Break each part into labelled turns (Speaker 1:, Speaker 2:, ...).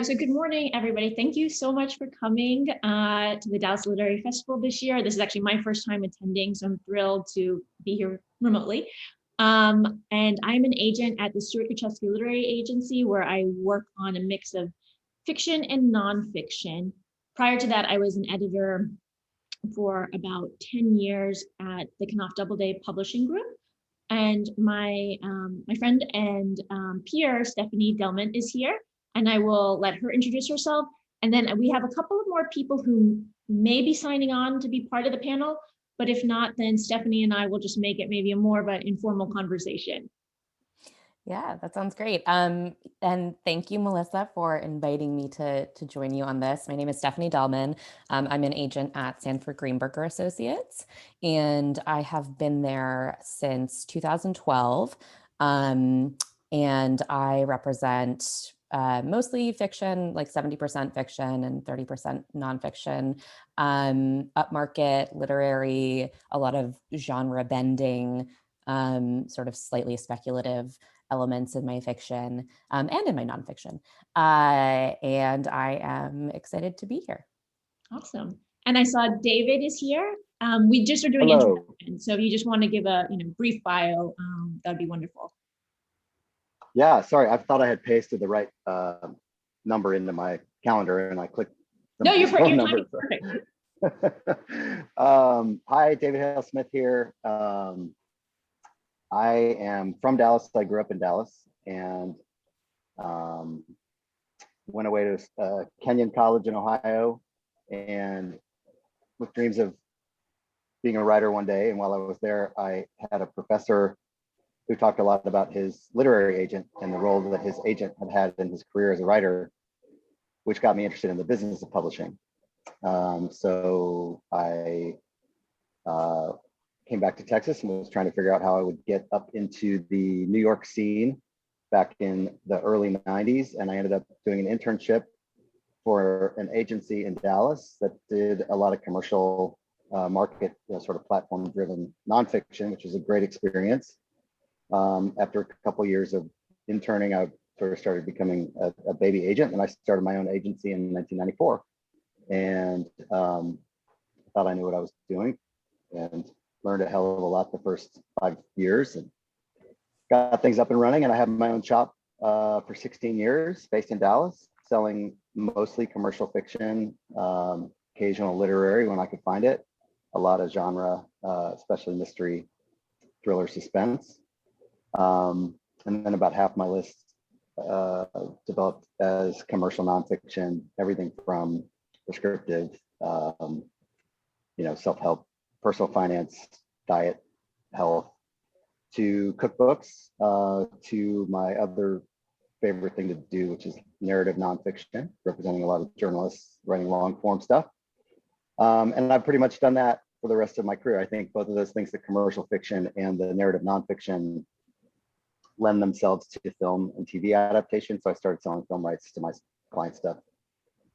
Speaker 1: So good morning, everybody. Thank you so much for coming to the Dallas Literary Festival this year. This is actually my first time attending, so I'm thrilled to be here remotely. And I'm an agent at the Stuart Krichevsky Literary Agency, where I work on a mix of fiction and nonfiction. Prior to that, I was an editor for about 10 years at the Knopf Doubleday Publishing Group. And my friend and peer, Stephanie Delman, is here, and I will let her introduce herself. And then we have a couple of more people who may be signing on to be part of the panel, but if not, then Stephanie and I will just make it maybe a more of an informal conversation.
Speaker 2: Yeah, that sounds great. And thank you, Melissa, for inviting me to join you on this. My name is Stephanie Delman. I'm an agent at Sanford Greenburger Associates, and I have been there since 2012. And I represent mostly fiction, like 70% fiction and 30% nonfiction, upmarket, literary, a lot of genre bending, sort of slightly speculative elements in my fiction and in my nonfiction. And I am excited to be here.
Speaker 1: Awesome. And I saw David is here. We just are doing introductions. So if you just want to give a brief bio, that'd be wonderful.
Speaker 3: Yeah, sorry, I thought I had pasted the right number into my calendar and I clicked.
Speaker 1: No, you're perfect.
Speaker 3: Hi, David Hale Smith here. I am from Dallas. I grew up in Dallas and went away to Kenyon College in Ohio, and with dreams of being a writer one day. And while I was there, I had a professor who talked a lot about his literary agent and the role that his agent had in his career as a writer, which got me interested in the business of publishing. So I came back to Texas and was trying to figure out how I would get up into the New York scene back in the early 90s. And I ended up doing an internship for an agency in Dallas that did a lot of commercial market, sort of platform driven nonfiction, which was a great experience. After a couple of years of interning, I sort of started becoming a baby agent, and I started my own agency in 1994. And thought I knew what I was doing and learned a hell of a lot the first 5 years and got things up and running. And I have my own shop for 16 years based in Dallas, selling mostly commercial fiction, occasional literary when I could find it, a lot of genre, especially mystery, thriller, suspense. And then about half my list developed as commercial nonfiction, everything from prescriptive, self-help, personal finance, diet, health, to cookbooks, to my other favorite thing to do, which is narrative nonfiction, representing a lot of journalists writing long form stuff. And I've pretty much done that for the rest of my career. I think both of those things, the commercial fiction and the narrative nonfiction, lend themselves to film and TV adaptation. So I started selling film rights to my client stuff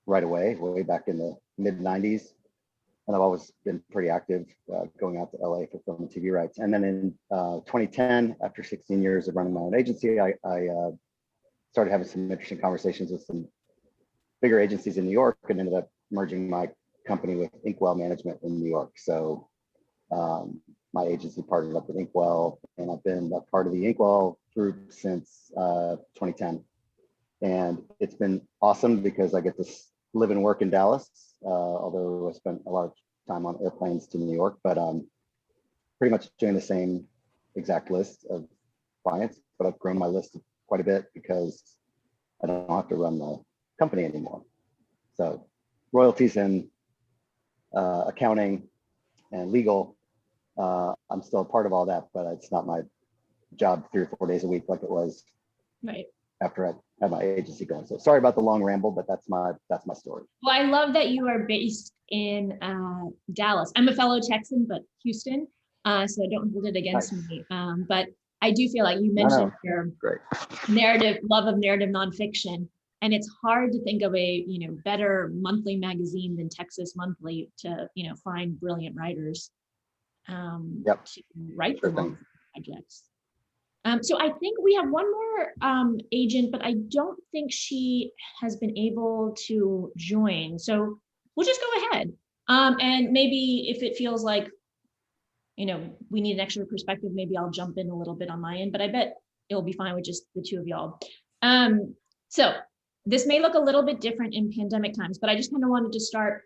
Speaker 3: right away, way back in the mid 90s. And I've always been pretty active going out to LA for film and TV rights. And then in 2010, after 16 years of running my own agency, I started having some interesting conversations with some bigger agencies in New York and ended up merging my company with Inkwell Management in New York. So my agency partnered up with Inkwell, and I've been a part of the Inkwell group since 2010. And it's been awesome because I get to live and work in Dallas, although I spent a lot of time on airplanes to New York, but pretty much doing the same exact list of clients, but I've grown my list quite a bit because I don't have to run the company anymore. So royalties and accounting and legal, I'm still a part of all that, but it's not my job 3 or 4 days a week like it was after I had my agency going. So sorry about the long ramble, but that's my story.
Speaker 1: Well, I love that you are based in Dallas. I'm a fellow Texan, but Houston, so don't hold it against me. But I do feel like you mentioned your love of narrative nonfiction, and it's hard to think of a better monthly magazine than Texas Monthly to find brilliant writers to write for long projects. So I think we have one more agent, but I don't think she has been able to join. So we'll just go ahead. And maybe if it feels like, we need an extra perspective, maybe I'll jump in a little bit on my end, but I bet it'll be fine with just the two of y'all. So this may look a little bit different in pandemic times, but I just kind of wanted to start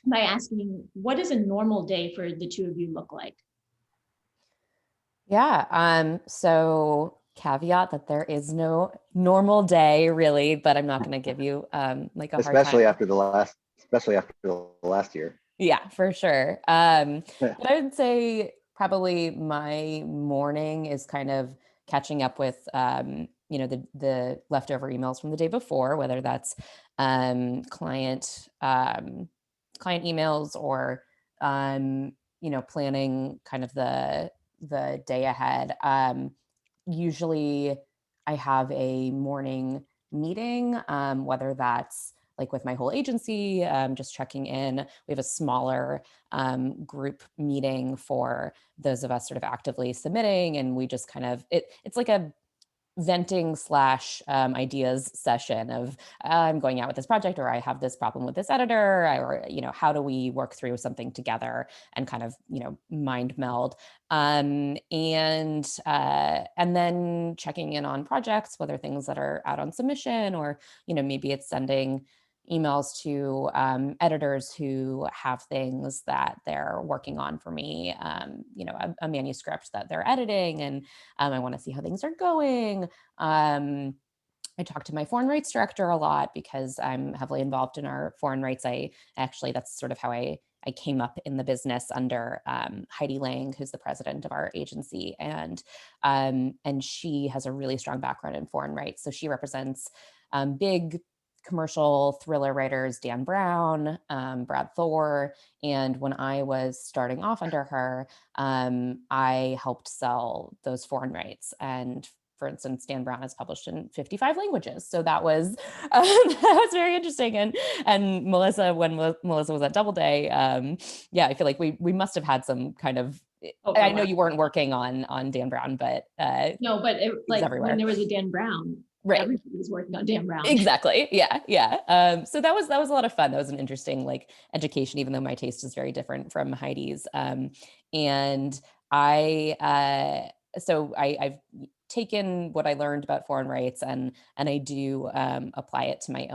Speaker 1: by asking, what does a normal day for the two of you look like?
Speaker 2: Yeah, so caveat that there is no normal day really, but I'm not going to give you like a hard
Speaker 3: especially
Speaker 2: time.
Speaker 3: after the last year.
Speaker 2: Yeah, for sure. But I would say probably my morning is kind of catching up with the leftover emails from the day before, whether that's client emails or planning kind of the day ahead. Usually I have a morning meeting, whether that's like with my whole agency, just checking in. We have a smaller group meeting for those of us sort of actively submitting, and we just kind of, it's like a venting / ideas session of I'm going out with this project, or I have this problem with this editor, or how do we work through something together and kind of mind meld, and then checking in on projects, whether things that are out on submission, or maybe it's sending emails to editors who have things that they're working on for me, a manuscript that they're editing, and I want to see how things are going. I talk to my foreign rights director a lot because I'm heavily involved in our foreign rights. That's sort of how I came up in the business under Heidi Lang, who's the president of our agency, and she has a really strong background in foreign rights. So she represents big commercial thriller writers, Dan Brown, Brad Thor. And when I was starting off under her, I helped sell those foreign rights. And for instance, Dan Brown is published in 55 languages. So that was that was very interesting. And Melissa, when Melissa was at Doubleday, I feel like we must have had some kind of, I know you weren't working on Dan Brown, but
Speaker 1: no, but
Speaker 2: everywhere.
Speaker 1: when there was a Dan Brown,
Speaker 2: right,
Speaker 1: everybody was working on Dan Brown.
Speaker 2: Exactly. Yeah. So that was a lot of fun. That was an interesting education, even though my taste is very different from Heidi's. And I've taken what I learned about foreign rights and I do apply it to my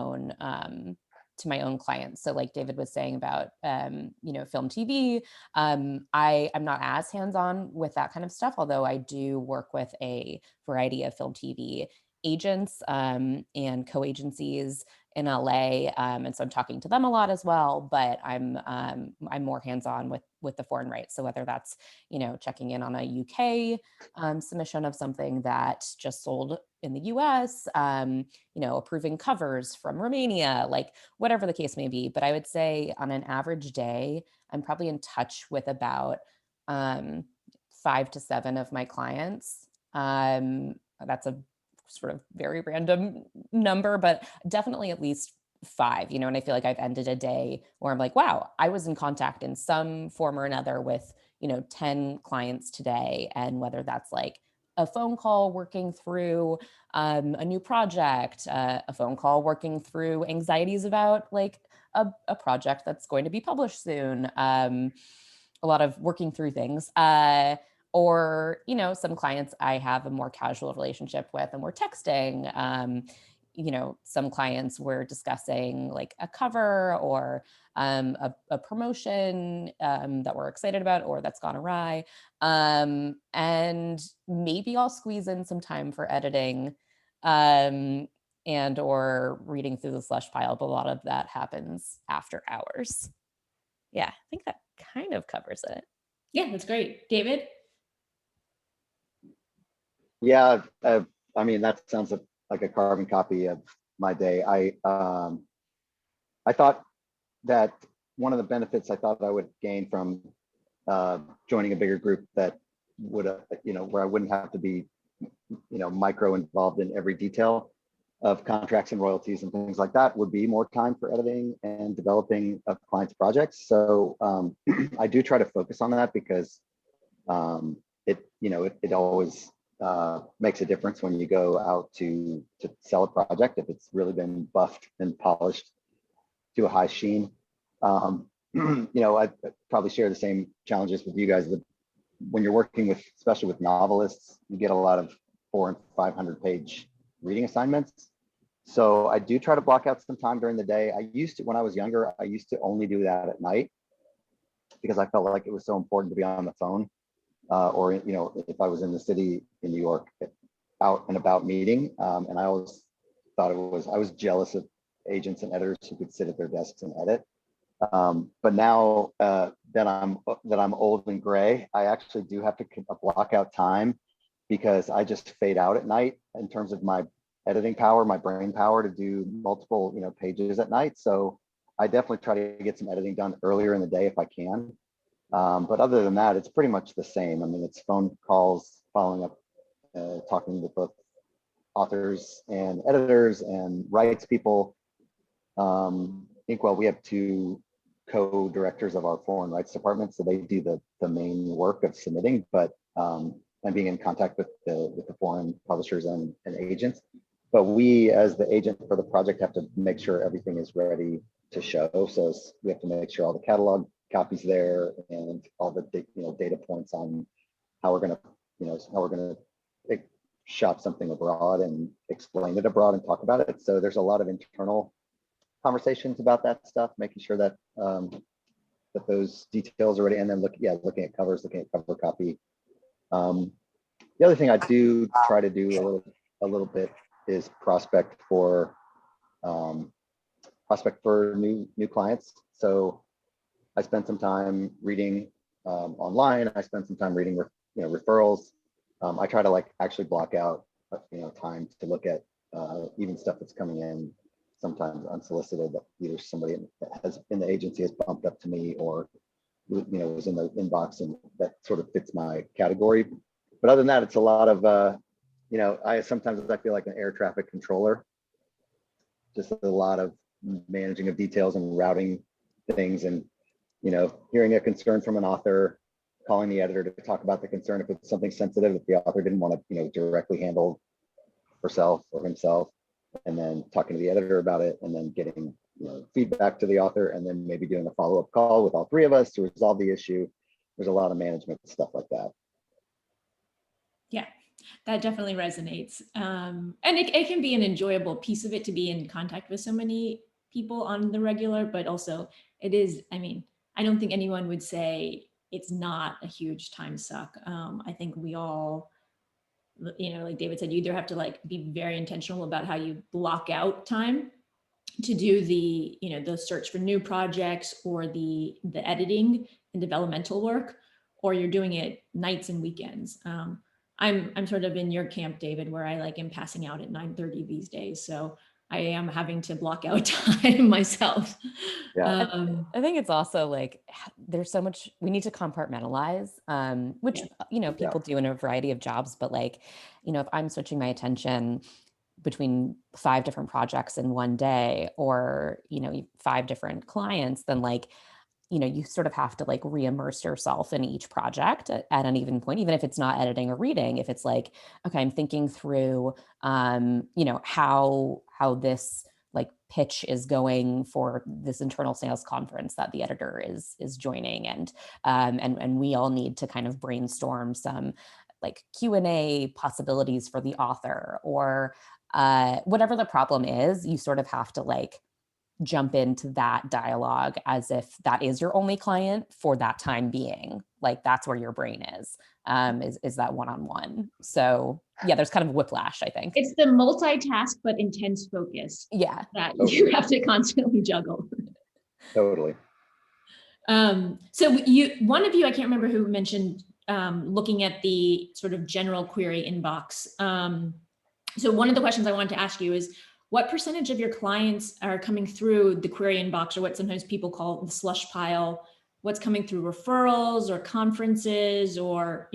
Speaker 2: own clients. So like David was saying about film TV, I'm not as hands-on with that kind of stuff, although I do work with a variety of film TV agents and co-agencies in LA, and so I'm talking to them a lot as well. But I'm more hands-on with the foreign rights. So whether that's checking in on a UK submission of something that just sold in the US, approving covers from Romania, like whatever the case may be. But I would say on an average day, I'm probably in touch with about 5 to 7 of my clients. That's a sort of very random number, but definitely at least 5, and I feel like I've ended a day where I'm like, wow, I was in contact in some form or another with, 10 clients today. And whether that's like a phone call working through a new project, a phone call working through anxieties about like a project that's going to be published soon, a lot of working through things. Or, some clients I have a more casual relationship with and we're texting. Some clients we're discussing like a cover or a promotion that we're excited about or that's gone awry. And maybe I'll squeeze in some time for editing and or reading through the slush pile, but a lot of that happens after hours. Yeah, I think that kind of covers it.
Speaker 1: Yeah, that's great. David?
Speaker 3: Yeah, I mean, that sounds like a carbon copy of my day. I thought that one of the benefits I thought I would gain from joining a bigger group that would, where I wouldn't have to be, micro involved in every detail of contracts and royalties and things like that, would be more time for editing and developing a client's projects. So I do try to focus on that because it always makes a difference when you go out to sell a project, if it's really been buffed and polished to a high sheen. You know, I probably share the same challenges with you guys. When you're working with, especially with novelists, you get a lot of 400 and 500 page reading assignments. So I do try to block out some time during the day. I used to, when I was younger, I used to only do that at night because I felt like it was so important to be on the phone. Or, you know, if I was in the city in New York, out and about meeting. And I always thought I was jealous of agents and editors who could sit at their desks and edit. But now that I'm old and gray, I actually do have to block out time because I just fade out at night in terms of my editing power, my brain power to do multiple, you know, pages at night. So I definitely try to get some editing done earlier in the day if I can. But other than that, it's pretty much the same. I mean, it's phone calls, following up, talking with both authors and editors and rights people. Inkwell, we have two co-directors of our foreign rights department, so they do the main work of submitting, but and being in contact with the foreign publishers and agents. But we, as the agent for the project, have to make sure everything is ready to show. So we have to make sure all the catalog copies there and all the data points on how we're going to shop something abroad and explain it abroad and talk about it. So there's a lot of internal conversations about that stuff, making sure that that those details are ready, and then looking at covers, looking at cover copy. The other thing I do try to do a little bit is prospect for new clients. So I spend some time reading online. I spend some time reading referrals. I try to actually block out time to look at even stuff that's coming in sometimes unsolicited, that either somebody in the agency has bumped up to me, or was in the inbox, and that sort of fits my category. But other than that, it's a lot of I feel like an air traffic controller, just a lot of managing of details and routing things, and hearing a concern from an author, calling the editor to talk about the concern if it's something sensitive that the author didn't want to directly handle herself or himself, and then talking to the editor about it, and then getting feedback to the author, and then maybe doing a follow-up call with all three of us to resolve the issue. There's a lot of management stuff like that.
Speaker 1: Yeah, that definitely resonates. And it can be an enjoyable piece of it to be in contact with so many people on the regular, but also it is, I don't think anyone would say it's not a huge time suck. I think we all, like David said, you either have to be very intentional about how you block out time to do the search for new projects, or the editing and developmental work, or you're doing it nights and weekends. I'm sort of in your camp, David, where I am passing out at 9:30 these days. So I am having to block out time myself.
Speaker 2: Yeah. I think it's also there's so much we need to compartmentalize, which, people do in a variety of jobs, but if I'm switching my attention between 5 different projects in one day, or, 5 different clients, then you sort of have to re-immerse yourself in each project at an even point, even if it's not editing or reading. If it's okay, I'm thinking through, how this pitch is going for this internal sales conference that the editor is joining, and we all need to kind of brainstorm some Q&A possibilities for the author, or whatever the problem is. You sort of have to jump into that dialogue as if that is your only client for that time being. That's where your brain is that one-on-one. So yeah, there's kind of whiplash, I think.
Speaker 1: It's the multitask but intense focus.
Speaker 2: Yeah.
Speaker 1: That you have to constantly juggle.
Speaker 3: Totally.
Speaker 1: So one of you, I can't remember who, mentioned looking at the sort of general query inbox. So one of the questions I wanted to ask you is, what percentage of your clients are coming through the query inbox, or what sometimes people call the slush pile? What's coming through referrals or conferences, or,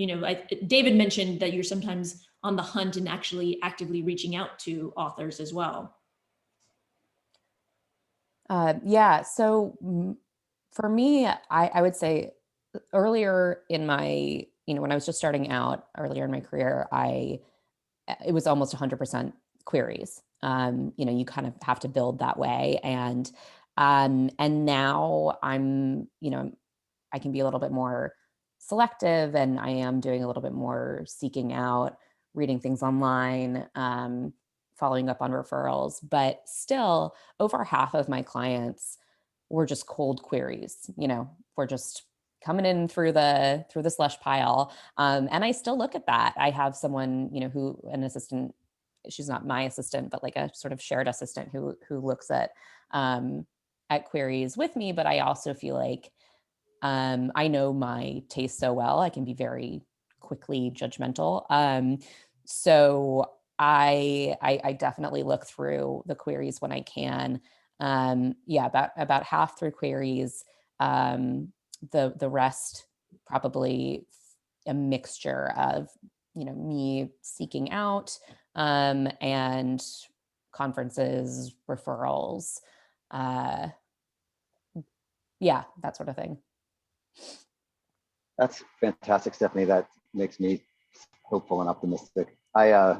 Speaker 1: David mentioned that you're sometimes on the hunt and actually actively reaching out to authors as well.
Speaker 2: Yeah. So for me, I would say earlier in my, when I was just starting out earlier in my career, it was almost 100% queries. You kind of have to build that way. And now I can be a little bit more selective, and I am doing a little bit more seeking out, reading things online, following up on referrals. But still, over half of my clients were just cold queries. We're just coming in through the slush pile. And I still look at that. I have someone, an assistant. She's not my assistant, but like a sort of shared assistant who looks at queries with me. But I also feel like I know my taste so well, I can be very quickly judgmental. So I definitely look through the queries when I can. About half through queries. The rest probably a mixture of me seeking out and conferences, referrals, that sort of thing.
Speaker 3: That's fantastic, Stephanie. That makes me hopeful and optimistic. I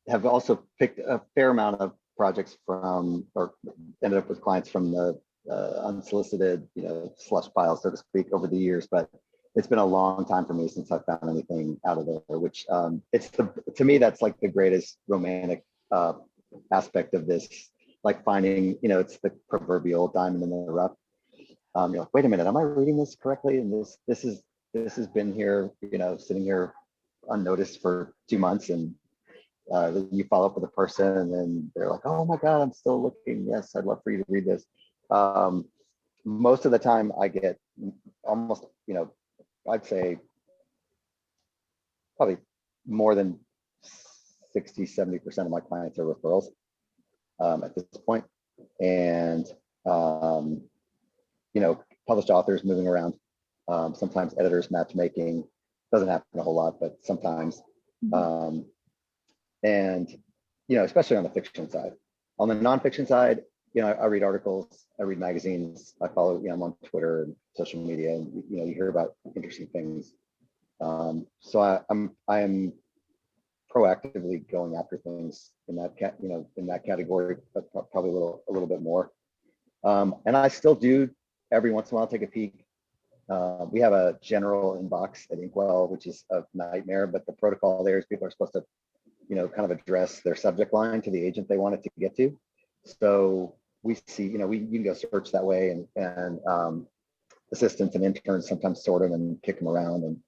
Speaker 3: have also picked a fair amount of projects from, or ended up with clients from the unsolicited, slush pile, so to speak, over the years. But it's been a long time for me since I found anything out of there, which to me, that's like the greatest romantic aspect of this, like finding, it's the proverbial diamond in the rough. You're like, wait a minute, am I reading this correctly? And this has been here, sitting here unnoticed for 2 months, and you follow up with a person, and then they're like, oh my God, I'm still looking. Yes, I'd love for you to read this. Most of the time I get almost, I'd say probably more than 60, 70% of my clients are referrals at this point. And, published authors moving around, sometimes editors matchmaking, doesn't happen a whole lot, but sometimes. And, especially on the fiction side. On the nonfiction side, I read articles, I read magazines, I follow, I'm on Twitter and social media, and, you hear about interesting things. So I am proactively going after things in that category, but probably a little bit more. And I still do every once in a while take a peek. We have a general inbox at Inkwell, which is a nightmare, but the protocol there is people are supposed to, kind of address their subject line to the agent they want it to get to. So we see, you can go search that way, and assistants and interns sometimes sort them and kick them around. And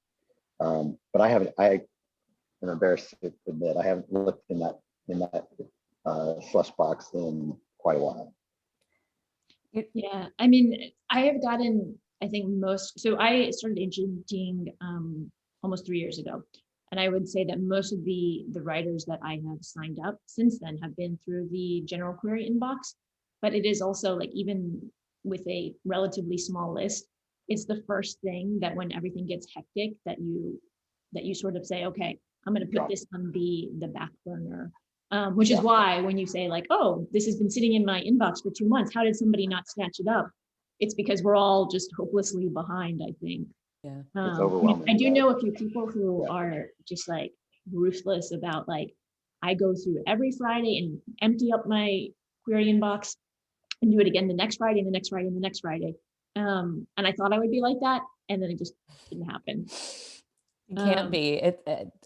Speaker 3: but I'm embarrassed to admit, I haven't looked in that slush box in quite a while.
Speaker 1: Yeah, I mean, I have gotten, I think so I started agenting almost 3 years ago. And I would say that most of the writers that I have signed up since then have been through the general query inbox. But it is also like, even with a relatively small list, it's the first thing that when everything gets hectic that you sort of say, okay, I'm going to put this on the back burner. Which is why when you say like, oh, this has been sitting in my inbox for 2 months, how did somebody not snatch it up? It's because we're all just hopelessly behind, I think.
Speaker 2: Yeah,
Speaker 3: it's overwhelming.
Speaker 1: I do know a few people who are just like ruthless about like, I go through every Friday and empty up my query inbox and do it again the next Friday and the next Friday and the next Friday. And I thought I would be like that, and then it just didn't happen.
Speaker 2: It can't be.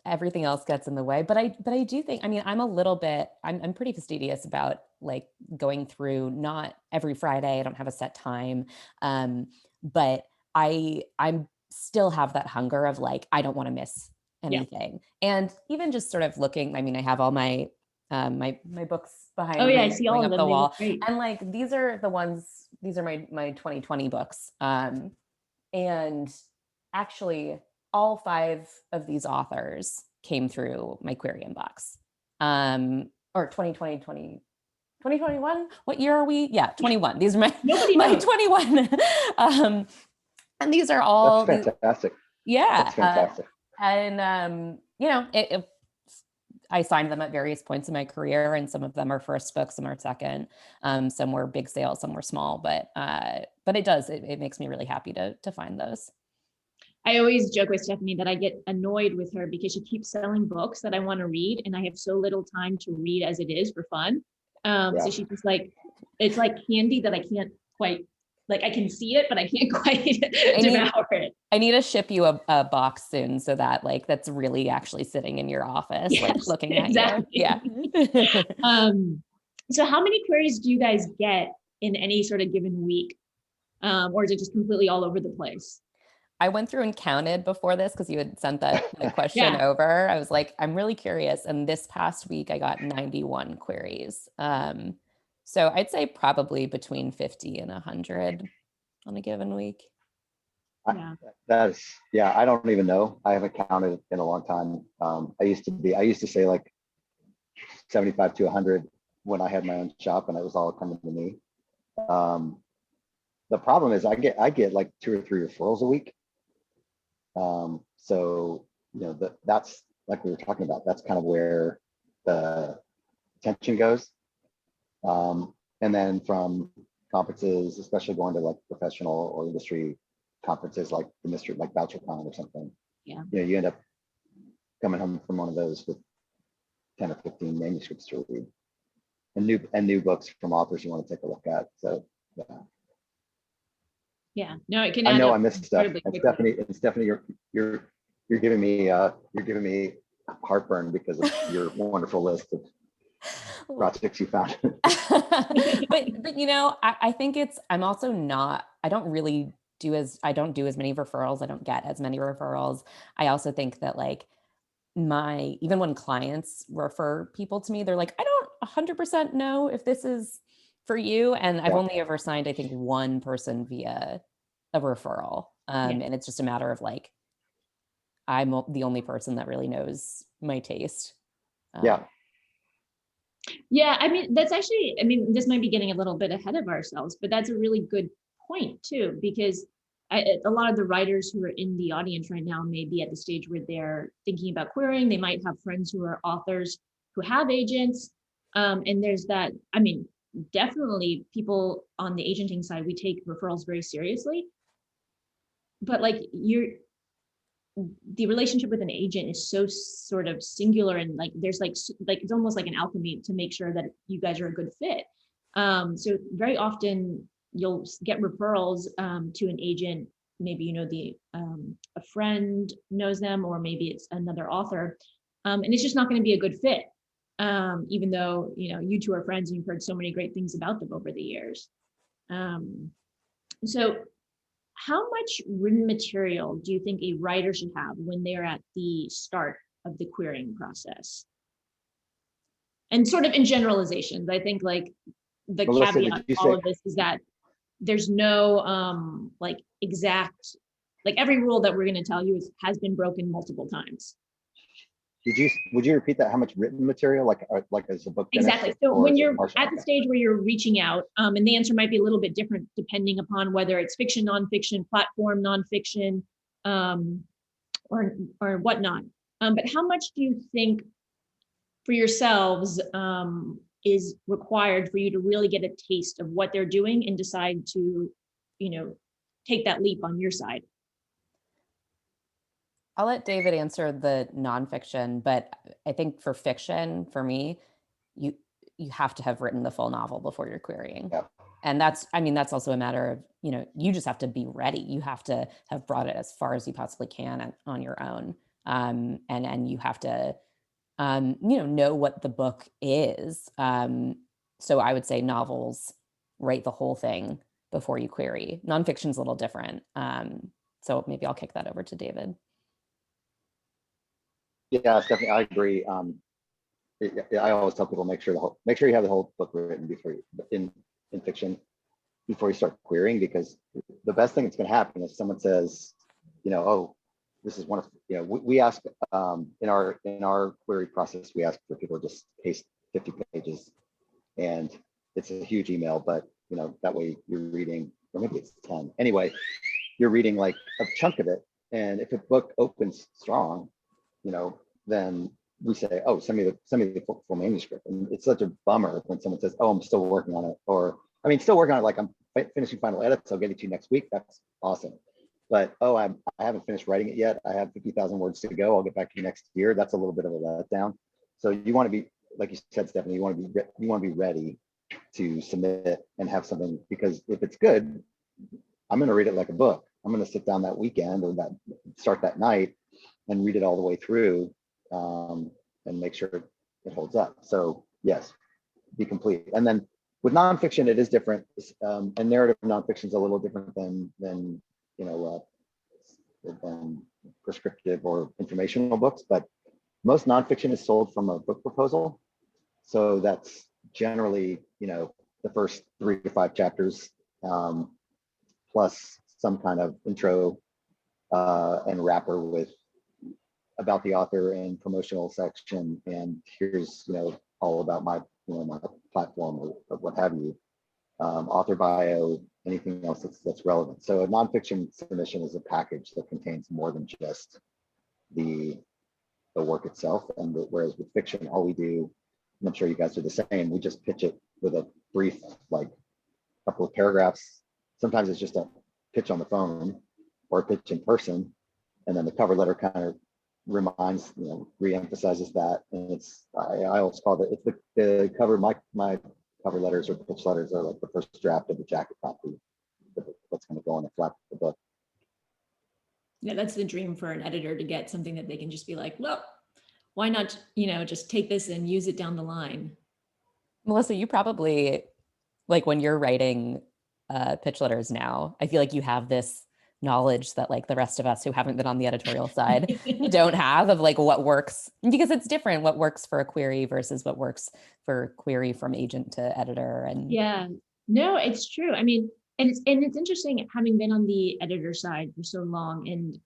Speaker 2: Everything else gets in the way. But I do think, I'm pretty fastidious about like going through, not every Friday, I don't have a set time. But I'm still have that hunger of like, I don't want to miss anything. Yeah. And even just sort of looking, I have all my my books behind me.
Speaker 1: I see all of them.
Speaker 2: The wall. And like, these are my 2020 books. And actually, all 5 of these authors came through my query inbox. Or 2021? What year are we? Yeah, 21. These are my 21. And these are all—
Speaker 3: That's fantastic.
Speaker 2: That's
Speaker 3: fantastic.
Speaker 2: I signed them at various points in my career, and some of them are first books, some are second. Some were big sales, some were small, but it makes me really happy to find those.
Speaker 1: I always joke with Stephanie that I get annoyed with her because she keeps selling books that I want to read, and I have so little time to read as it is for fun. So she's just like, it's like candy that I can't quite, like I can see it, but I can't quite devour it.
Speaker 2: I need to ship you a box soon so that like that's really actually sitting in your office,
Speaker 1: Yes,
Speaker 2: like looking at
Speaker 1: exactly.
Speaker 2: you. Yeah.
Speaker 1: So how many queries do you guys get in any sort of given week? Or is it just completely all over the place?
Speaker 2: I went through and counted before this because you had sent that question over. I was like, I'm really curious. And this past week, I got 91 queries. So I'd say probably between 50 and 100 on a given week.
Speaker 1: Yeah.
Speaker 3: I don't even know. I haven't counted in a long time. I used to say like 75 to 100 when I had my own shop and it was all coming to me. The problem is I get like 2 or 3 referrals a week. So, you know, that's like we were talking about, that's kind of where the attention goes. And then from conferences, especially going to like professional or industry conferences like the mystery, like VoucherCon or something.
Speaker 1: Yeah.
Speaker 3: You know, you end up coming home from one of those with 10 or 15 manuscripts to read and new books from authors you want to take a look at. So yeah.
Speaker 1: Yeah, no, it can.
Speaker 3: I know I missed stuff. And Stephanie, you're giving me heartburn because of your wonderful list of projects you found.
Speaker 2: but you know, I think I don't do as many referrals. I don't get as many referrals. I also think that like even when clients refer people to me, they're like, I don't 100% know if this is for you. And I've only ever signed, I think, one person via a referral. And it's just a matter of like, I'm the only person that really knows my taste.
Speaker 1: Yeah, I mean, that's actually, I mean, this might be getting a little bit ahead of ourselves, but that's a really good point too, because a lot of the writers who are in the audience right now may be at the stage where they're thinking about querying. They might have friends who are authors who have agents. And there's that, I mean, definitely people on the agenting side, we take referrals very seriously. But like the relationship with an agent is so sort of singular, and like there's like it's almost like an alchemy to make sure that you guys are a good fit. So very often you'll get referrals to an agent. Maybe you know a friend knows them, or maybe it's another author, and it's just not going to be a good fit. Even though you know you two are friends and you've heard so many great things about them over the years. So how much written material do you think a writer should have when they're at the start of the querying process? And sort of in generalizations, I think like the
Speaker 3: Melissa,
Speaker 1: caveat of all of this is that there's no like exact, like every rule that we're going to tell you has been broken multiple times.
Speaker 3: Would you repeat that? How much written material, like as a book?
Speaker 1: Exactly. So when you're at the stage where you're reaching out, and the answer might be a little bit different depending upon whether it's fiction, nonfiction, platform, nonfiction, or whatnot. But how much do you think for yourselves is required for you to really get a taste of what they're doing and decide to, you know, take that leap on your side?
Speaker 2: I'll let David answer the nonfiction, but I think for fiction, for me, you have to have written the full novel before you're querying.
Speaker 3: Yeah.
Speaker 2: And that's also a matter of, you know, you just have to be ready. You have to have brought it as far as you possibly can on your own. And you have to, you know what the book is. So I would say novels, write the whole thing before you query. Nonfiction's a little different. So maybe I'll kick that over to David.
Speaker 3: Yeah, Stephanie, I agree. I always tell people make sure you have the whole book written before in fiction before you start querying, because the best thing that's going to happen is someone says, you know, oh, this is one of, you know, we ask in our query process, we ask for people to just paste 50 pages, and it's a huge email, but you know that way you're reading, or maybe it's 10 anyway, you're reading like a chunk of it, and if a book opens strong, you know, then we say, oh, send me the full manuscript. And it's such a bummer when someone says, oh, I'm still working on it, or I mean, still working on it, like I'm finishing final edits, I'll get it to you next week. That's awesome. but I haven't finished writing it yet. I have 50,000 words to go. I'll get back to you next year. That's a little bit of a letdown. So you want to be, like you said, Stephanie, you want to be ready to submit and have something, because if it's good, I'm going to read it like a book. I'm going to sit down that weekend or start that night and read it all the way through, and make sure it holds up. So yes, be complete. And then with nonfiction, it is different. And narrative nonfiction is a little different than than prescriptive or informational books. But most nonfiction is sold from a book proposal. So that's generally, the first 3 to 5 chapters, plus some kind of intro and wrapper with about the author and promotional section. And here's, all about my platform or what have you, author bio, anything else that's relevant. So a nonfiction submission is a package that contains more than just the work itself. And whereas with fiction, all we do, and I'm sure you guys are the same, we just pitch it with a brief, like couple of paragraphs. Sometimes it's just a pitch on the phone or a pitch in person. And then the cover letter kind of reminds, re-emphasizes that. And it's, I always call it, it's the cover, my cover letters or pitch letters are like the first draft of the jacket copy, what's going to go on the flap of the book.
Speaker 1: Yeah, that's the dream for an editor, to get something that they can just be like, well, why not, just take this and use it down the line.
Speaker 2: Melissa, you probably, like when you're writing pitch letters now, I feel like you have this knowledge that like the rest of us who haven't been on the editorial side don't have, of like what works, because it's different what works for a query versus what works for query from agent to editor. And
Speaker 1: yeah, no, it's true. I mean, and it's interesting having been on the editor side for so long, and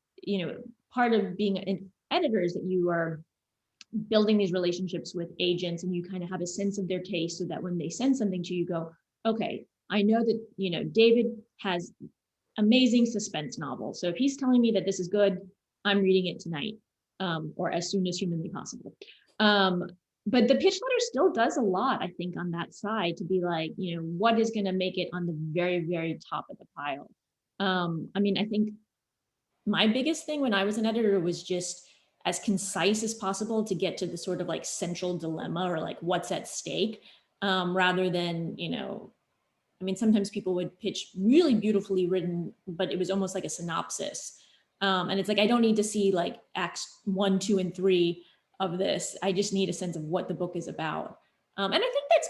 Speaker 1: part of being an editor is that you are building these relationships with agents, and you kind of have a sense of their taste, so that when they send something to you, you go, okay, I know that David has amazing suspense novel, so if he's telling me that this is good, I'm reading it tonight, or as soon as humanly possible. But the pitch letter still does a lot, I think, on that side, to be like, what is going to make it on the very, very top of the pile. I mean, I think my biggest thing when I was an editor was just as concise as possible to get to the sort of like central dilemma, or like what's at stake, rather than, I mean, sometimes people would pitch really beautifully written, but it was almost like a synopsis. And it's like, I don't need to see like acts 1, 2, and 3 of this. I just need a sense of what the book is about. And I think that's,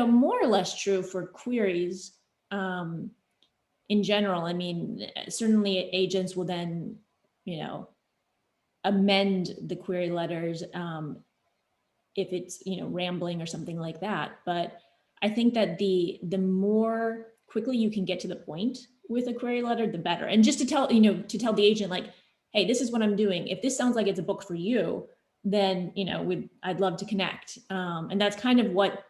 Speaker 1: more or less true for queries in general. I mean, certainly agents will then, amend the query letters if it's, rambling or something like that. But I think that the more quickly you can get to the point with a query letter, the better. And just to tell the agent, like, hey, this is what I'm doing. If this sounds like it's a book for you, then, I'd love to connect. And that's kind of what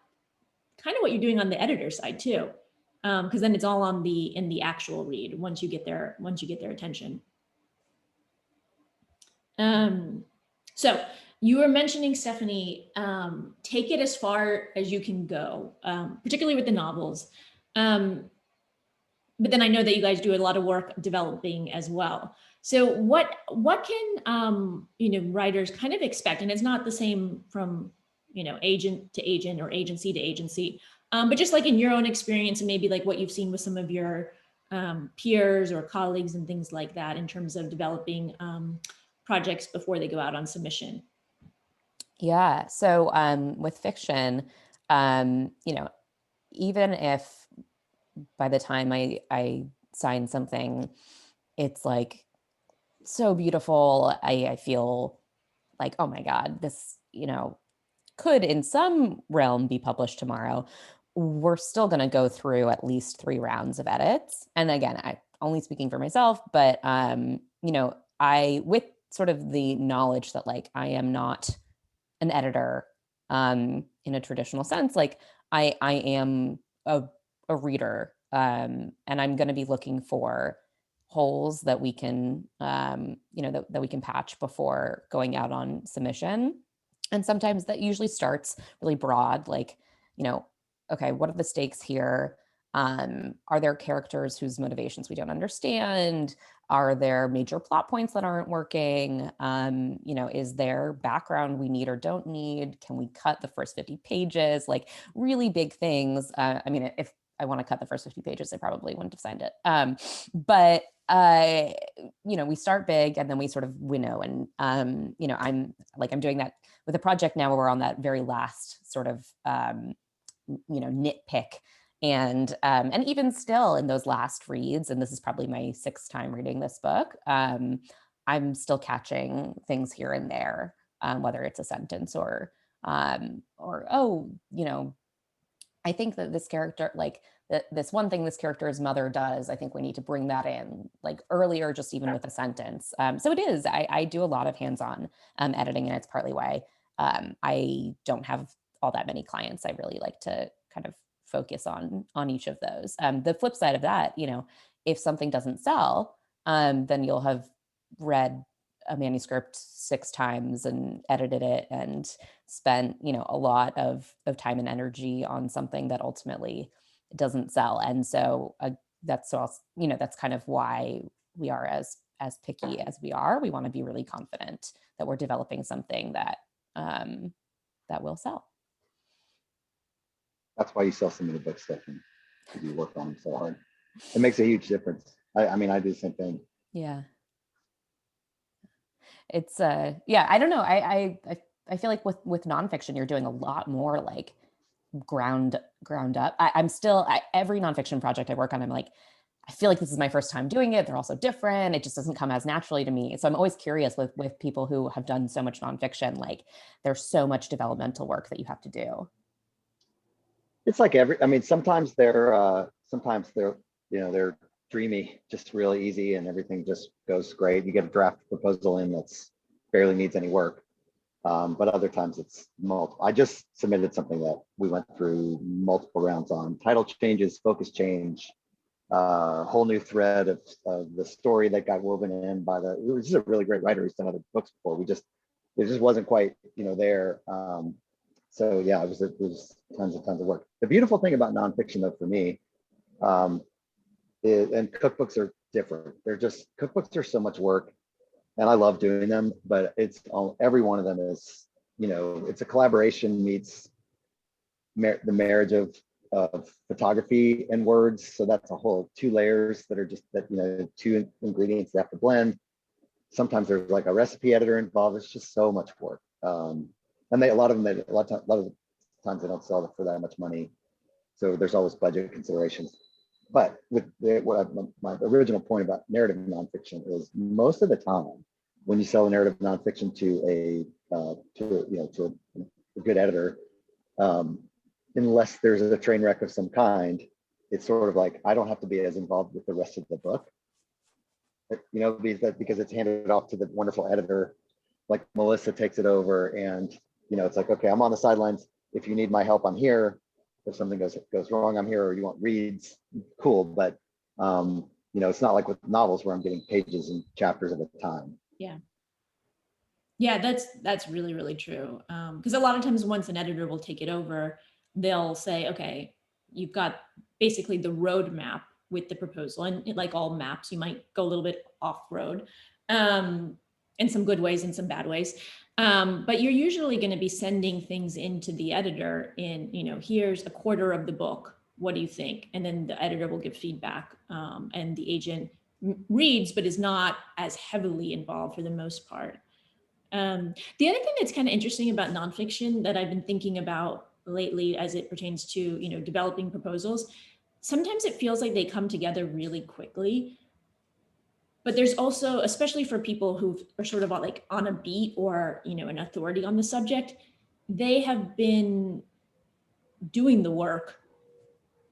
Speaker 1: you're doing on the editor side too. Because then it's all in the actual read once you get their attention. So you were mentioning, Stephanie, take it as far as you can go, particularly with the novels. But then I know that you guys do a lot of work developing as well. So what can writers kind of expect? And it's not the same from agent to agent or agency to agency, but just like in your own experience, and maybe like what you've seen with some of your peers or colleagues and things like that, in terms of developing projects before they go out on submission.
Speaker 2: Yeah. So with fiction, even if by the time I sign something, it's like so beautiful, I feel like, oh my God, this, could in some realm be published tomorrow, we're still going to go through at least 3 rounds of edits. And again, I only speaking for myself, but, I, with sort of the knowledge that like, I am not an editor in a traditional sense, like I am a reader, and I'm going to be looking for holes that we can, that we can patch before going out on submission. And sometimes that usually starts really broad, like, okay, what are the stakes here? Are there characters whose motivations we don't understand? Are there major plot points that aren't working? You know, is there background we need or don't need? Can we cut the first 50 pages? Like really big things. I mean, if I want to cut the first 50 pages, I probably wouldn't have signed it. But you know, we start big and then we sort of winnow. And you know, I'm doing that with a project now where we're on that very last sort of you know, nitpick. And even still in those last reads, and this is probably my 6th time reading this book, I'm still catching things here and there, whether it's a sentence or oh, you know, I think that this character, like this one thing this character's mother does, I think we need to bring that in like earlier, just even with a sentence. So it is, I do a lot of hands-on editing, and it's partly why I don't have all that many clients. I really like to kind of focus on each of those. The flip side of that, you know, if something doesn't sell, then you'll have read a manuscript 6 times and edited it and spent, you know, a lot of time and energy on something that ultimately doesn't sell. And so that's also, you know, that's kind of why we are as picky as we are. We want to be really confident that we're developing something that that will sell.
Speaker 3: That's why you sell so many books, Stephanie, because you work on them so hard. It makes a huge difference. I mean, I do the same thing.
Speaker 2: Yeah. It's yeah, I don't know. I feel like with nonfiction, you're doing a lot more like ground up. I'm still every nonfiction project I work on, I'm like, I feel like this is my first time doing it. They're all so different. It just doesn't come as naturally to me. So I'm always curious with people who have done so much nonfiction, like there's so much developmental work that you have to do.
Speaker 3: It's like I mean, sometimes they're, you know, they're dreamy, just really easy, and everything just goes great. You get a draft proposal in that's barely needs any work. But other times it's multiple. I just submitted something that we went through multiple rounds on: title changes, focus change, whole new thread of the story that got woven in by it was just a really great writer who's done other books before. It just wasn't quite, you know, there. So yeah, it was tons of work. The beautiful thing about nonfiction, though, for me, and cookbooks are different. Cookbooks are so much work, and I love doing them, but every one of them is, you know, it's a collaboration meets the marriage of photography and words. So that's a whole 2 layers that are just that, you know, 2 ingredients that have to blend. Sometimes there's like a recipe editor involved. It's just so much work. And a lot of the times they don't sell for that much money. So there's always budget considerations. But with my original point about narrative nonfiction is, most of the time when you sell a narrative nonfiction to a good editor, unless there's a train wreck of some kind, it's sort of like I don't have to be as involved with the rest of the book, you know, because it's handed off to the wonderful editor. Like Melissa takes it over, and you know, it's like, okay, I'm on the sidelines. If you need my help, I'm here. If something goes wrong, I'm here. Or you want reads, cool. But you know, it's not like with novels where I'm getting pages and chapters at a time.
Speaker 1: Yeah, that's really, really true. Because a lot of times once an editor will take it over, they'll say, okay, you've got basically the roadmap with the proposal, and like all maps, you might go a little bit off road, in some good ways and some bad ways. But you're usually going to be sending things into the editor in, you know, here's a quarter of the book. What do you think? And then the editor will give feedback, and the agent reads, but is not as heavily involved for the most part. The other thing that's kind of interesting about nonfiction that I've been thinking about lately as it pertains to, you know, developing proposals, sometimes it feels like they come together really quickly. But there's also, especially for people who are sort of like on a beat or, you know, an authority on the subject, they have been doing the work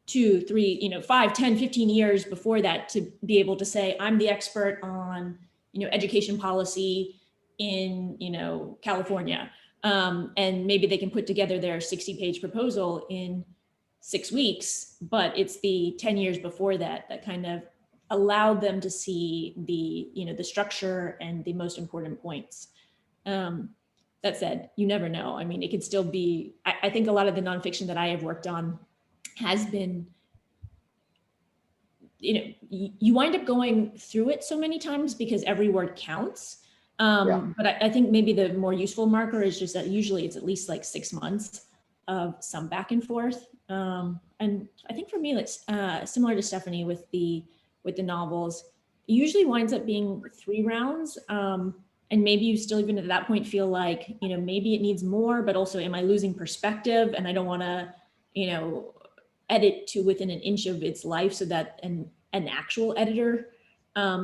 Speaker 1: 2, 3, you know, 5, 10, 15 years before that to be able to say, I'm the expert on, you know, education policy in, you know, California. And maybe they can put together their 60-page proposal in 6 weeks, but it's the 10 years before that kind of allowed them to see the, you know, the structure and the most important points. That said, you never know. I mean, it could still be, I think a lot of the nonfiction that I have worked on has been you wind up going through it so many times because every word counts.
Speaker 3: Yeah.
Speaker 1: But I think maybe the more useful marker is just that usually it's at least like 6 months of some back and forth. And I think for me, it's similar to Stephanie with the novels. It usually winds up being 3 rounds. And maybe you still even at that point feel like, maybe it needs more, but also am I losing perspective? And I don't want to, edit to within an inch of its life so that an actual editor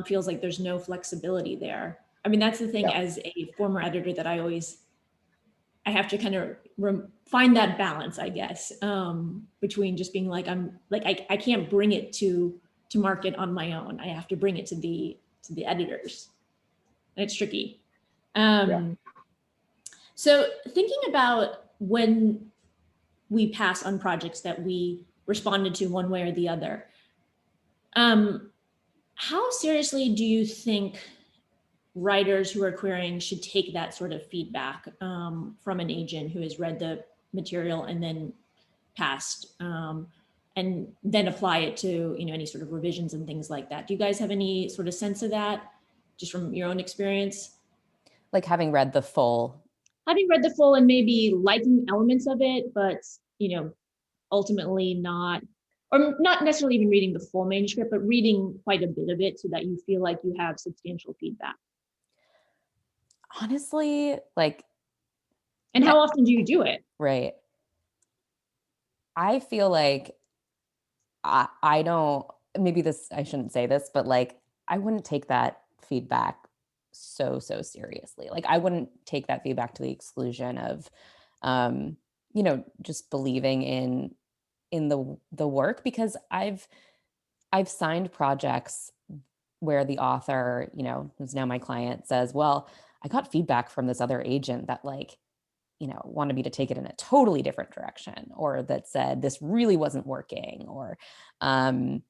Speaker 1: feels like there's no flexibility there. I mean, that's the thing as a former editor that I have to kind of find that balance, I guess, between just being like, I can't bring it to market on my own. I have to bring it to the editors. And it's tricky. So thinking about when we pass on projects that we responded to one way or the other, how seriously do you think writers who are querying should take that sort of feedback from an agent who has read the material and then passed, and then apply it to any sort of revisions and things like that? Do you guys have any sort of sense of that, just from your own experience?
Speaker 2: Like having read the full
Speaker 1: and maybe liking elements of it, but ultimately not necessarily even reading the full manuscript, but reading quite a bit of it so that you feel like you have substantial feedback.
Speaker 2: Honestly,
Speaker 1: and how often do you do it?
Speaker 2: Right. I feel like I don't, maybe I shouldn't say this, but I wouldn't take that feedback so seriously. I wouldn't take that feedback to the exclusion of, just believing in the work, because I've signed projects where the author, who's now my client, says, well, I got feedback from this other agent that wanted me to take it in a totally different direction, or that said this really wasn't working, or something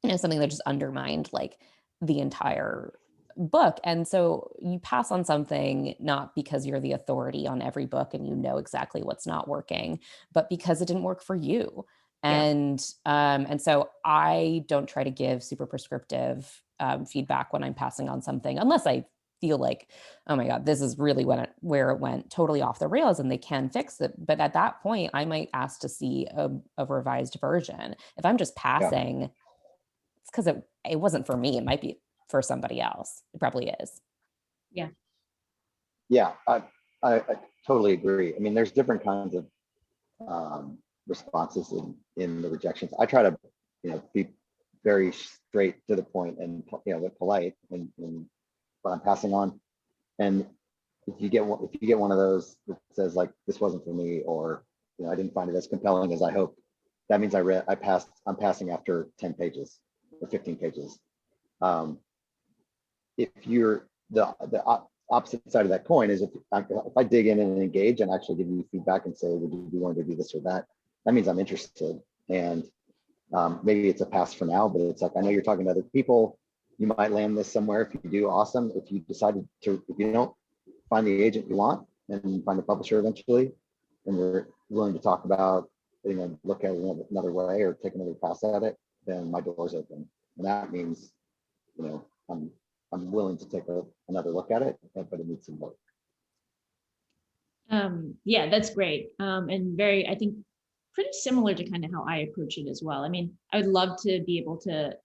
Speaker 2: that just undermined the entire book. And so you pass on something not because you're the authority on every book and exactly what's not working, but because it didn't work for you. And so I don't try to give super prescriptive feedback when I'm passing on something, unless I feel like, oh my God, this is really where it went totally off the rails and they can fix it. But at that point, I might ask to see a revised version. If I'm just passing, it's because it wasn't for me. It might be for somebody else. It probably is.
Speaker 1: Yeah.
Speaker 3: Yeah, I totally agree. I mean, there's different kinds of responses in the rejections. I try to, be very straight to the point and, polite and what I'm passing on. And if you get one of those that says this wasn't for me, or I didn't find it as compelling as I hoped, that means I'm passing after 10 pages or 15 pages. If you're the opposite side of that coin is if I dig in and engage and actually give you feedback and say, would you be willing to do this or that? That means I'm interested. And maybe it's a pass for now, but it's I know you're talking to other people. You might land this somewhere. If you do, awesome. If you don't find the agent you want and find a publisher eventually, and you're willing to talk about, look at it another way or take another pass at it, then my door's open. And that means, I'm willing to take another look at it, but it needs some work.
Speaker 1: Yeah, that's great. And very, I think, pretty similar to kind of how I approach it as well. I mean, I would love to be able to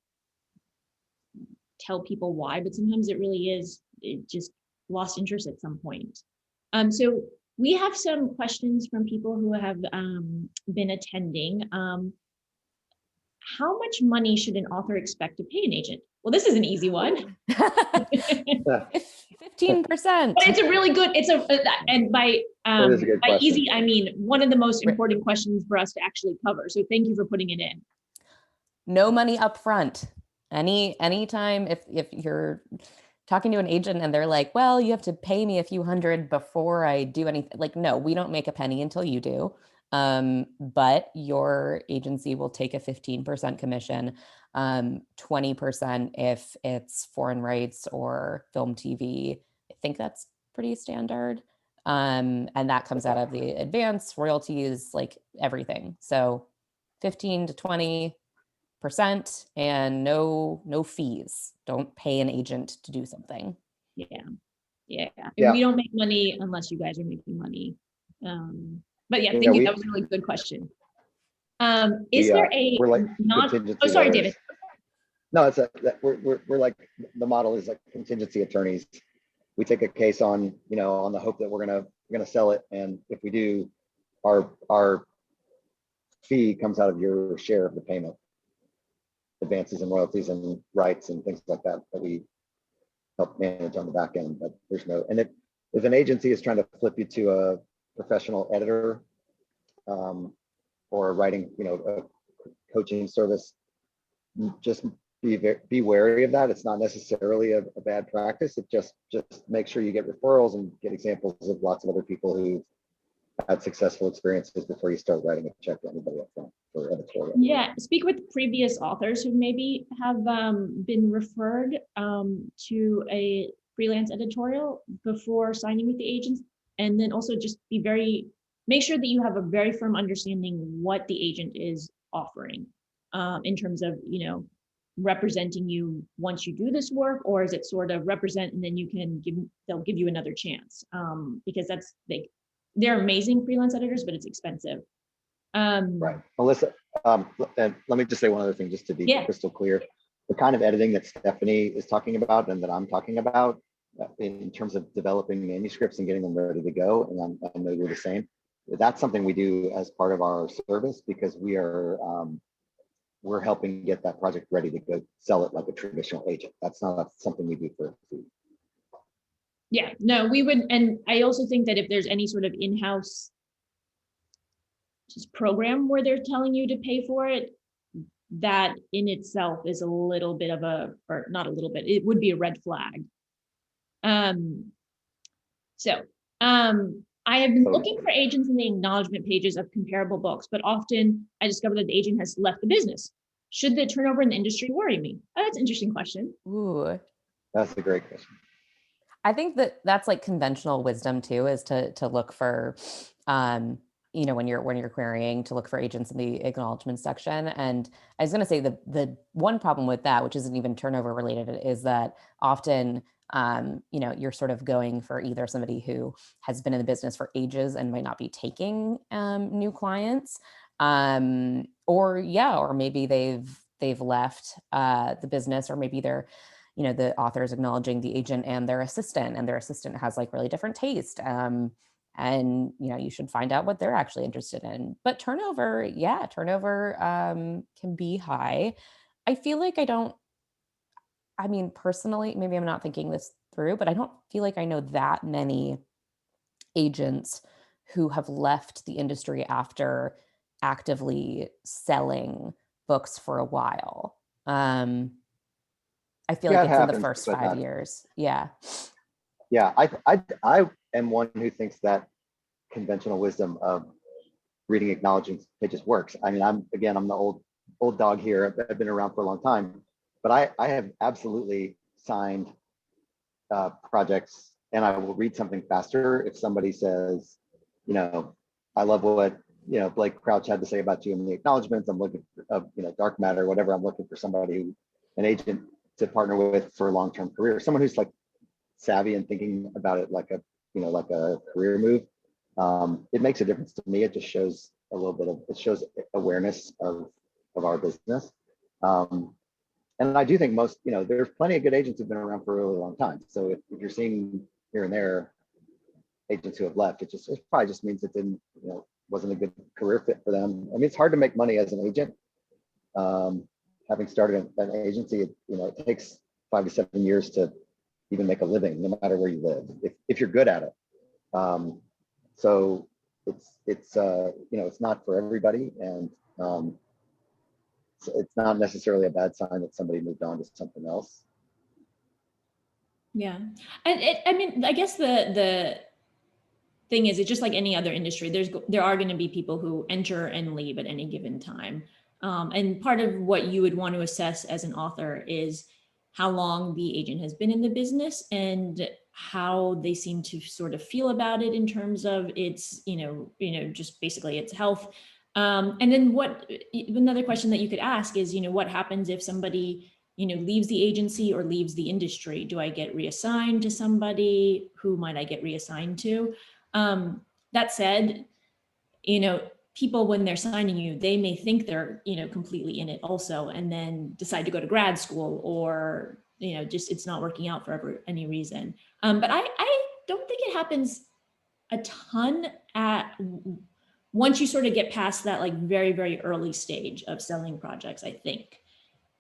Speaker 1: tell people why, but sometimes it just lost interest at some point. So we have some questions from people who have been attending. How much money should an author expect to pay an agent? Well, this is an easy one.
Speaker 2: 15%.
Speaker 1: But it's a really good, and by easy, I mean, one of the most important questions for us to actually cover. So thank you for putting it in.
Speaker 2: No money up front. Anytime if you're talking to an agent and they're like, well, you have to pay me a few hundred before I do anything. No, we don't make a penny until you do. But your agency will take a 15% commission, 20% if it's foreign rights or film TV. I think that's pretty standard. And that comes out of the advance royalties, everything. So 15 to 20, and no fees. Don't pay an agent to do something.
Speaker 1: Yeah.
Speaker 3: Yeah.
Speaker 1: We don't make money unless you guys are making money. But yeah,
Speaker 3: You
Speaker 1: thank
Speaker 3: know,
Speaker 1: you.
Speaker 3: we-
Speaker 1: That was a really good question. Is there a
Speaker 3: we're like
Speaker 1: not?
Speaker 3: contingency
Speaker 1: Oh, sorry,
Speaker 3: lawyers.
Speaker 1: David.
Speaker 3: No, it's we're like, the model is like contingency attorneys. We take a case on, you know, on the hope that we're gonna sell it, and if we do, our fee comes out of your share of the payment, advances and royalties and rights and things like that we help manage on the back end. But there's no, and if an agency is trying to flip you to a professional editor, or writing, you know, a coaching service, just be wary of that. It's not necessarily a bad practice. It just make sure you get referrals and get examples of lots of other people who had successful experiences before you start writing a check to anybody up front for editorial.
Speaker 1: Yeah, speak with previous authors who maybe have been referred to a freelance editorial before signing with the agents, and then also just make sure that you have a very firm understanding what the agent is offering in terms of, you know, representing you once you do this work, or is it sort of represent and then they'll give you another chance, because they're amazing freelance editors, but it's expensive.
Speaker 3: Right, Melissa, and let me just say one other thing, just to be crystal clear. The kind of editing that Stephanie is talking about and that I'm talking about in terms of developing manuscripts and getting them ready to go, and I know you're the same, that's something we do as part of our service, because we're helping get that project ready to go sell it like a traditional agent. That's not something we do for free.
Speaker 1: Yeah, no, we would. And I also think that if there's any sort of in-house just program where they're telling you to pay for it, that in itself is a little bit of or not a little bit, it would be a red flag. I have been looking for agents in the acknowledgement pages of comparable books, but often I discover that the agent has left the business. Should the turnover in the industry worry me? Oh, that's an interesting question.
Speaker 2: Ooh,
Speaker 3: that's a great question.
Speaker 2: I think that's like conventional wisdom too, is to look for, you know, when you're querying, to look for agents in the acknowledgement section. And I was going to say the one problem with that, which isn't even turnover related, is that often, you know, you're sort of going for either somebody who has been in the business for ages and might not be taking new clients, or maybe they've left the business, or maybe they're, you know, the author is acknowledging the agent and their assistant has like really different taste. And, you know, you should find out what they're actually interested in. But turnover can be high. I feel like personally, maybe I'm not thinking this through, but I don't feel like I know that many agents who have left the industry after actively selling books for a while. I feel like it's happens, in the first 5 years. Yeah.
Speaker 3: Yeah, I am one who thinks that conventional wisdom of reading acknowledgments pages works. I mean, I'm the old dog here. I've been around for a long time, but I have absolutely signed projects, and I will read something faster if somebody says, you know, I love what, you know, Blake Crouch had to say about you in the acknowledgments. I'm looking for, you know, dark matter, whatever. I'm looking for somebody an agent to partner with for a long-term career, someone who's like savvy and thinking about it like a, you know, like a career move. It makes a difference to me. It just shows a little bit of, it shows awareness of our business. And I do think most, you know, there's plenty of good agents who've been around for a really long time. So if you're seeing here and there agents who have left, it probably just means it didn't, you know, wasn't a good career fit for them. I mean, it's hard to make money as an agent. Having started an agency, you know, it takes 5 to 7 years to even make a living, no matter where you live, if you're good at it. So it's you know, it's not for everybody, and it's not necessarily a bad sign that somebody moved on to something else.
Speaker 1: Yeah, and I mean, I guess the thing is, it's just like any other industry. There are going to be people who enter and leave at any given time. And part of what you would want to assess as an author is how long the agent has been in the business and how they seem to sort of feel about it in terms of its, you know, just basically its health. And then another question that you could ask is, what happens if somebody, leaves the agency or leaves the industry? Do I get reassigned to somebody? Who might I get reassigned to? That said, people, when they're signing you, they may think they're, completely in it also, and then decide to go to grad school, or, just it's not working out for any reason. But I don't think it happens a ton once you sort of get past that like very, very early stage of selling projects, I think.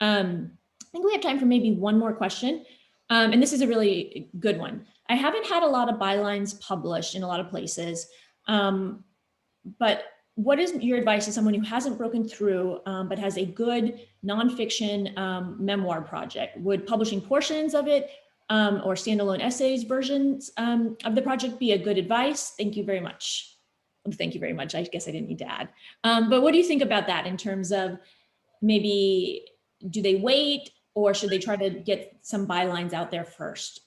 Speaker 1: I think we have time for maybe one more question. And this is a really good one. I haven't had a lot of bylines published in a lot of places, but what is your advice to someone who hasn't broken through, but has a good nonfiction memoir project? Would publishing portions of it or standalone essays versions of the project be a good advice? Thank you very much. Thank you very much. I guess I didn't need to add. But what do you think about that in terms of maybe, do they wait, or should they try to get some bylines out there first?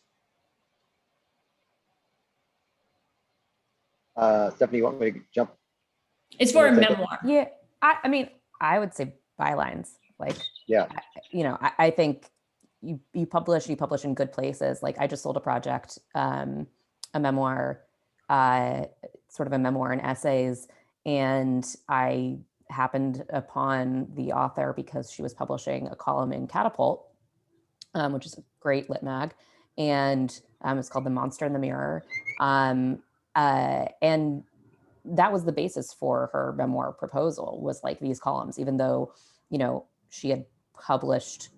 Speaker 3: Stephanie, you want me to jump?
Speaker 1: It's for a memoir.
Speaker 2: Yeah, I mean, I would say bylines. Like,
Speaker 3: yeah,
Speaker 2: I think you publish in good places. Like, I just sold a project, a memoir, sort of a memoir and essays, and I happened upon the author because she was publishing a column in Catapult, which is a great lit mag, and it's called The Monster in the Mirror, and that was the basis for her memoir proposal, was like these columns, even though, she had published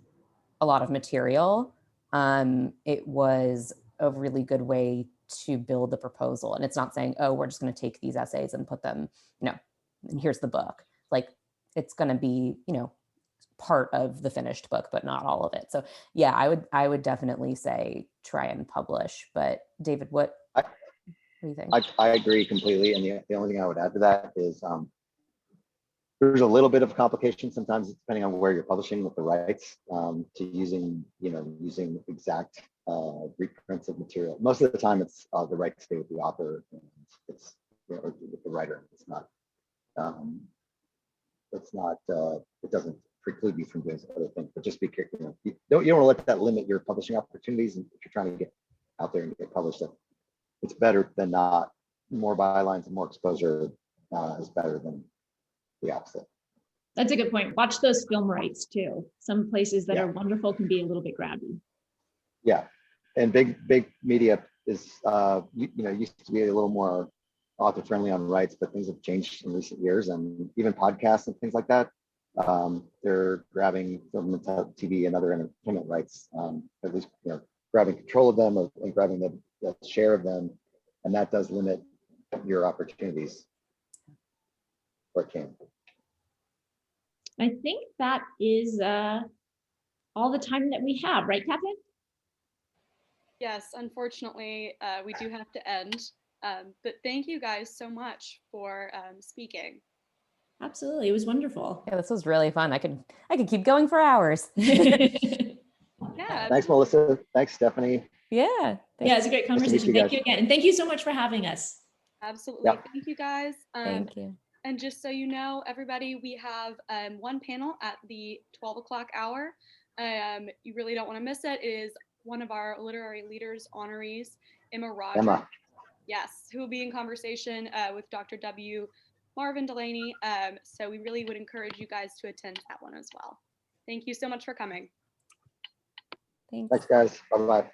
Speaker 2: a lot of material. It was a really good way to build the proposal. And it's not saying, oh, we're just going to take these essays and put them, and here's the book. Like, it's going to be, part of the finished book, but not all of it. So yeah, I would definitely say try and publish. But David, what do you think?
Speaker 3: I agree completely. And the only thing I would add to that is there's a little bit of complication sometimes, depending on where you're publishing with the rights, to using exact reprints of material. Most of the time, it's the rights stay with the author, and it's or with the writer. It's not. It doesn't preclude you from doing other things. But just be careful. You don't want to let that limit your publishing opportunities. And if you're trying to get out there and get published, it's better than not. More bylines and more exposure is better than the opposite.
Speaker 1: That's a good point. Watch those film rights too. Some places that are wonderful can be a little bit grabby.
Speaker 3: Yeah, and big media is used to be a little more author friendly on rights, but things have changed in recent years, and even podcasts and things like that. They're grabbing film and TV and other entertainment rights, at least grabbing control of them and grabbing the share of them, and that does limit your opportunities. Or it can.
Speaker 1: I think that is all the time that we have, right, Catherine?
Speaker 4: Yes, unfortunately, we do have to end. But thank you guys so much for speaking.
Speaker 1: Absolutely, it was wonderful.
Speaker 2: Yeah, this was really fun. I could keep going for hours.
Speaker 4: Yeah.
Speaker 3: Thanks, Melissa. Thanks, Stephanie.
Speaker 2: Yeah.
Speaker 1: Yeah, it's a great conversation. Thank you again. And thank you so much for having us.
Speaker 4: Absolutely.
Speaker 3: Yep.
Speaker 4: Thank you guys.
Speaker 2: Thank you.
Speaker 4: And just so you know, everybody, we have one panel at the 12 o'clock hour. You really don't want to miss it. It is one of our literary leaders honorees, Emma Rogers. Yes, who will be in conversation with Dr. W. Marvin Delaney. So we really would encourage you guys to attend that one as well. Thank you so much for coming.
Speaker 2: Thanks.
Speaker 3: Thanks, guys. Bye-bye.